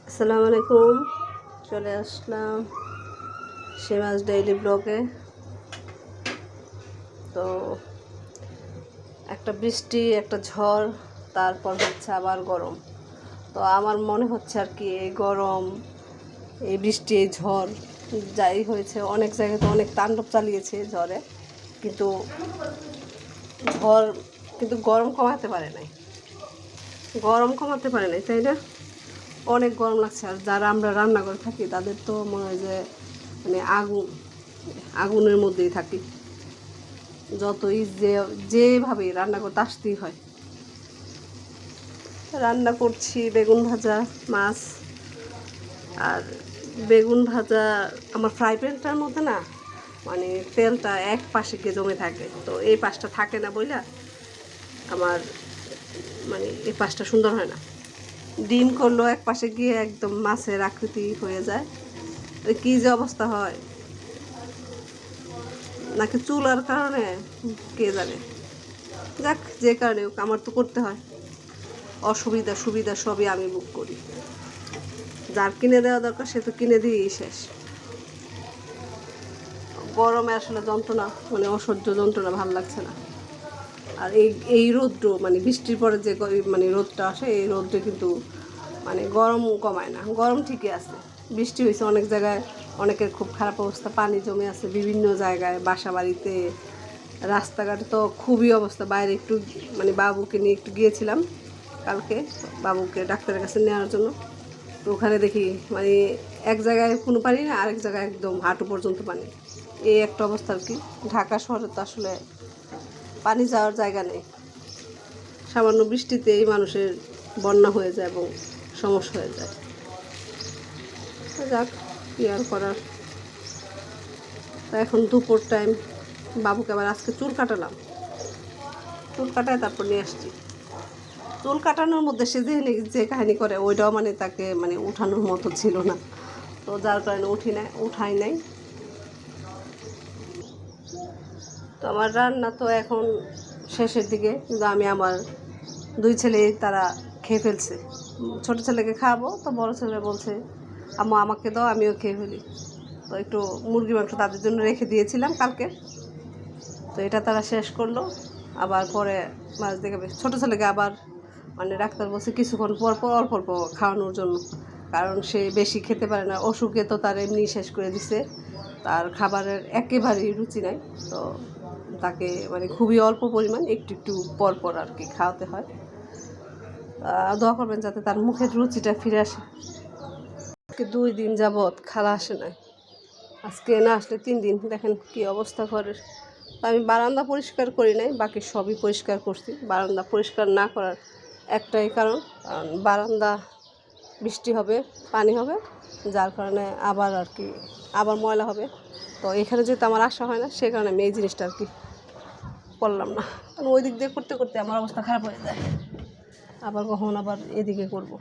আসসালামু আলাইকুম। চলে আসলাম সীমাজ ডেইলি ব্লগে। তো একটা বৃষ্টি, একটা ঝড়, তারপর হচ্ছে আবার গরম। তো আমার মনে হচ্ছে আর কি এই গরম, এই বৃষ্টি, এই ঝড় যাই হয়েছে, অনেক জায়গায় তো অনেক তাণ্ডব চালিয়েছে ঝড়ে, কিন্তু ঝড় কিন্তু গরম কমাতে পারে নাই, তাই না? অনেক গরম লাগছে। আর যারা আমরা রান্না করে থাকি তাদের তো মনে হয় যে মানে আগুনের মধ্যেই থাকি, যতই যেভাবে রান্না করতে আসতেই হয়। রান্না করছি বেগুন ভাজা, মাছ। আর বেগুন ভাজা আমার ফ্রাই প্যানটার মধ্যে না মানে তেলটা এক পাশে গিয়ে জমে থাকে, তো এই পাশটা থাকে না বইলা আমার মানে এই পাশটা সুন্দর হয় না। ডিম করলেও এক পাশে গিয়ে একদম মাছের আকৃতি হয়ে যায়। কী যে অবস্থা হয়, নাকি চুলার কারণে কে জানে। যাক, যে কারণে আমার তো করতে হয়, অসুবিধা সুবিধা সবই আমি বুক করি। যার কিনে দেওয়া দরকার সে তো কিনে দিয়েই শেষ। গরমে আসলে যন্ত্রণা, মানে অসহ্য যন্ত্রণা, ভালো লাগছে না। আর এই রোদ্র মানে বৃষ্টির পরে যে মানে রোদটা আসে, এই রোদ্রে কিন্তু মানে গরম কমায় না, গরম ঠিকই আছে। বৃষ্টি হয়েছে অনেক জায়গায়, অনেকের খুব খারাপ অবস্থা, পানি জমে আছে বিভিন্ন জায়গায়, বাসা বাড়িতে, রাস্তাঘাটে তো খুবই অবস্থা। বাইরে একটু মানে বাবুকে নিয়ে একটু গিয়েছিলাম কালকে, বাবুকে ডাক্তারের কাছে নেওয়ার জন্য। তো ওখানে দেখি মানে এক জায়গায় কোনো পানি না, আরেক জায়গায় একদম হাঁটু পর্যন্ত পানি। এই একটা অবস্থা আর কি। ঢাকা শহরে তো আসলে পানি যাওয়ার জায়গা নেই। সামান্য বৃষ্টিতেই মানুষের বন্যা হয়ে যায় এবং সমস্যা হয়ে যায়। যাক, কী আর করার। তা এখন দুপুর টাইম, বাবুকে আবার আজকে চুল কাটালাম, চুল কাটায় তারপর নিয়ে আসছি। চুল কাটানোর মধ্যে সে যে কাহিনী করে, ওইটাও মানে তাকে মানে উঠানোর মতো ছিল না, তো যার কারণে উঠাই নাই। তো আমার রান্না তো এখন শেষের দিকে, কিন্তু আমি আমার দুই ছেলে তারা খেয়ে ফেলছে। ছোটো ছেলেকে খাওয়াবো, তো বড় ছেলে বলছে আম্মু আমাকে দাও, আমিও খেয়ে ফেলি। তো একটু মুরগি মাংস তাদের জন্য রেখে দিয়েছিলাম কালকে, তো এটা তারা শেষ করলো। আবার পরে মাছ দেখাবে। ছোটো ছেলেকে আবার মানে ডাক্তার বলছে কিছুক্ষণ পর পর অল্প অল্প খাওয়ানোর জন্য, কারণ সে বেশি খেতে পারে না। অসুখে তো তার এমনি শেষ করে দিছে, তার খাবারের একেবারেই রুচি নাই। তো তাকে মানে খুবই অল্প পরিমাণ একটু একটু পর পর আর কি খাওয়াতে হয়। দোয়া করবেন যাতে তার মুখের রুচিটা ফিরে আসে। আজকে 2 দিন যাবৎ খালা আসে নাই, আজকে না আসলে 3 দিন। দেখেন কি অবস্থা ঘরের। তো আমি বারান্দা পরিষ্কার করি নাই, বাকি সবই পরিষ্কার করছি। বারান্দা পরিষ্কার না করার একটাই কারণ বারান্দা বৃষ্টি হবে, পানি হবে, যার কারণে আবার আর কি আবার ময়লা হবে। তো এখানে যেহেতু আমার আসা হয় না, সে কারণে আমি এই জিনিসটা আর কি করলাম না। কারণ ওই দিক দিয়ে করতে করতে আমার অবস্থা খারাপ হয়ে যায়, আবার কখন আবার এদিকে করব।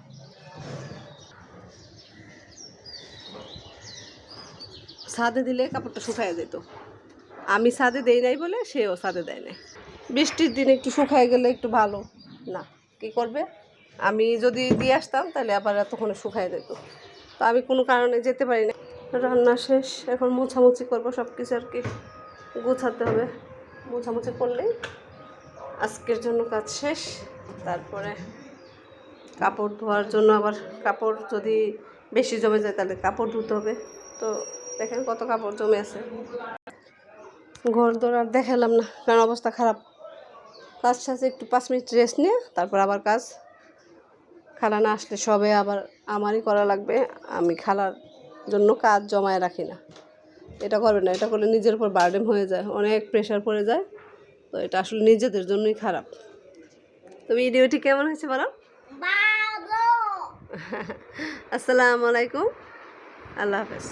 ছাদে দিলে কাপড়টা শুকায় যেত, আমি ছাদে দেই নাই বলে সেও ছাদে দেয় নাই। বৃষ্টির দিনে একটু শুকায় গেলে একটু ভালো না, কি করবে। আমি যদি দিয়ে আসতাম তাহলে আবার এতক্ষণে শুকায় যেত, তো আমি কোনো কারণে যেতে পারি না। রান্না শেষ, এখন মোছামুছি করবো, সব কিছু আর কি গোছাতে হবে। মোছামুছি করলেই আজকের জন্য কাজ শেষ। তারপরে কাপড় ধোয়ার জন্য আবার কাপড় যদি বেশি জমে যায় তাহলে কাপড় ধুতে হবে। তো দেখেন কত কাপড় জমে আছে। ঘর দৌড় আর দেখালাম না, কারণ অবস্থা খারাপ। কাজ শেষে একটু 5 মিনিট রেস্ট নিয়ে তারপর আবার কাজ। খালা না আসলে সবে আবার আমারই করা লাগবে। আমি খালার জন্য কাজ জমায় রাখি না, এটা করবে না, এটা করলে নিজের উপর বার্ডেন হয়ে যায়, অনেক প্রেশার পড়ে যায়। তো এটা আসলে নিজেদের জন্যই খারাপ। তো ভিডিওটি কেমন হয়েছে বলো। আসসালামু আলাইকুম, আল্লাহ হাফেজ।